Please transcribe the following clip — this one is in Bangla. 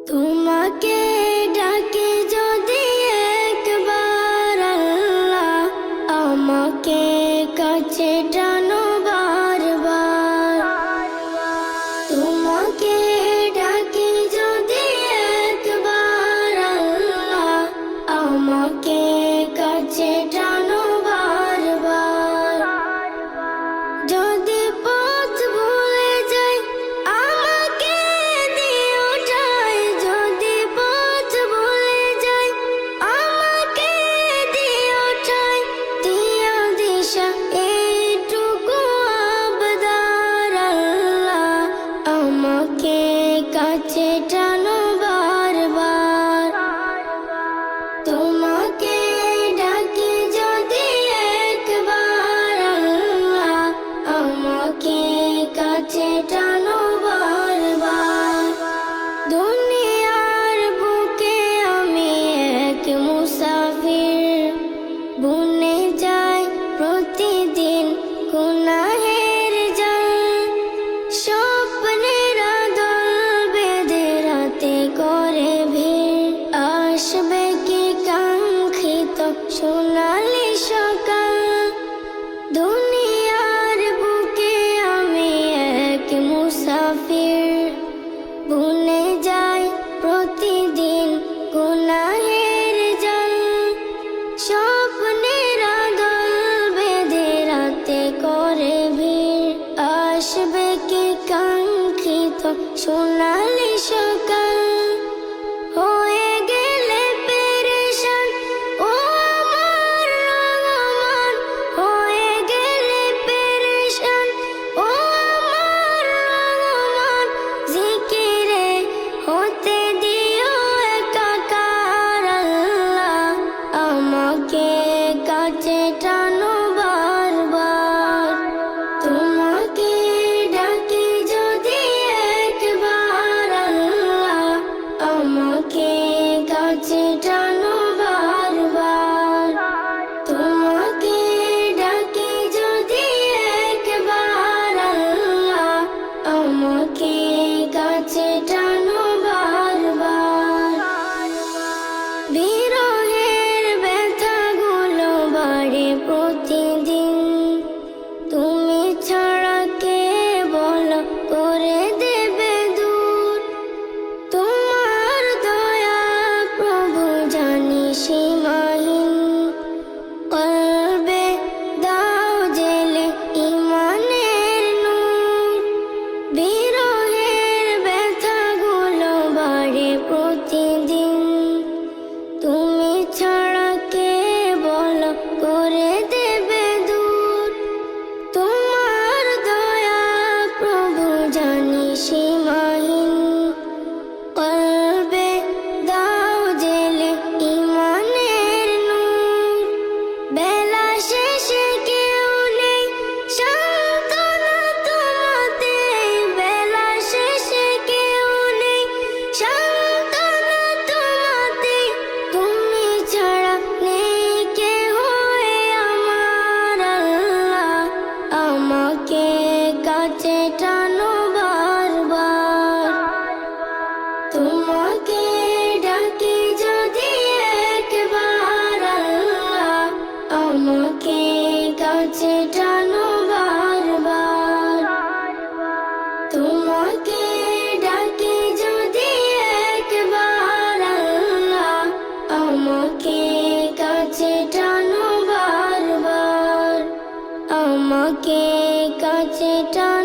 তোমাকে ডাকি যদি একবার আল্লাহ, আমাকে কাছে টানো বারবার। তোমাকে ডাকি যদি একবার আল্লাহ, আমাকে কাছে টানো বারবার। যদি পথ ভুলে যাই আমাকে দিও ঠাই, যদি পথ ভুলে যাই আমাকে দিও ঠাই, দিও দিশা এইটুকু আবদার আল্লাহ, আমাকে কাছে টানো বারবার। তোমাকে ডাকি যদি একবার আল্লাহ, আমাকে কাছে টানো বারবার। দুনিয়ার বুকে আমি এক মুসাফির, বুনে যাই প্রতিদিন গুনাহের জাল। স্বপ্নের আদল বেঁধে রাতে করে ভিড়, আসবে কি কাঙ্ক্ষিত সোনালি সকাল। দুনিয়ার বুকে আমি এক মুসাফির, বুনে যাই প্রতিদিন গুনাহের জাল। স্বপ্নের আদল বেঁধে রাতে করে ভিড়, আসবে কি কাঙ্ক্ষিত সোনালি সকাল। হয়ে গেলে পেরেশান ও আমার রহমান, হয়ে গেলে পেরেশান ও আমার রহমান। জিকিরে হতে দিও একাকার আল্লাহ, আমাকে কাছে টানো বারবার। তোমাকে ডাকি যদি একবার আল্লাহ, আমাকে কাছে টানো বারবার। তোমাকে ডাকি যদি একবার আল্লাহ, আমাকে কাছে টানো বারবার। বিরহের ব্যথাগুলো বাড়ে প্রতিদিন, তুমি ছাড়া কে বলো করে দেবে দূর। তোমার দয়া প্রভু জানি সীমাহীন, কলবে দাও জেলে ইমানের নূর। বিরহের ব্যথাগুলো বাড়ে প্রতিদিন, তুমি ছাড়া কে বলো করে দেবে দূর। তোমার দয়া প্রভু জানি সীমাহীন, কলবে দাও জেলে ইমানের নূর। বেলা শেষে কেউ নেই সান্ত্বনা তোমাতে, বেলা শেষে কেউ নেই সান্ত্বনা তোমাতে। তুমি ছাড়া নেই কেহ আমার আল্লাহ, আমাকে কাছে টানো বারবার। তোমাকে ডাকি যদি একবার আল্লাহ, আমাকে কাছে টানো বারবার। তোমাকে ডাকি যদি একবার আল্লাহ, আমাকে কাছে টানো বারবার। আমাকে কাছে টানো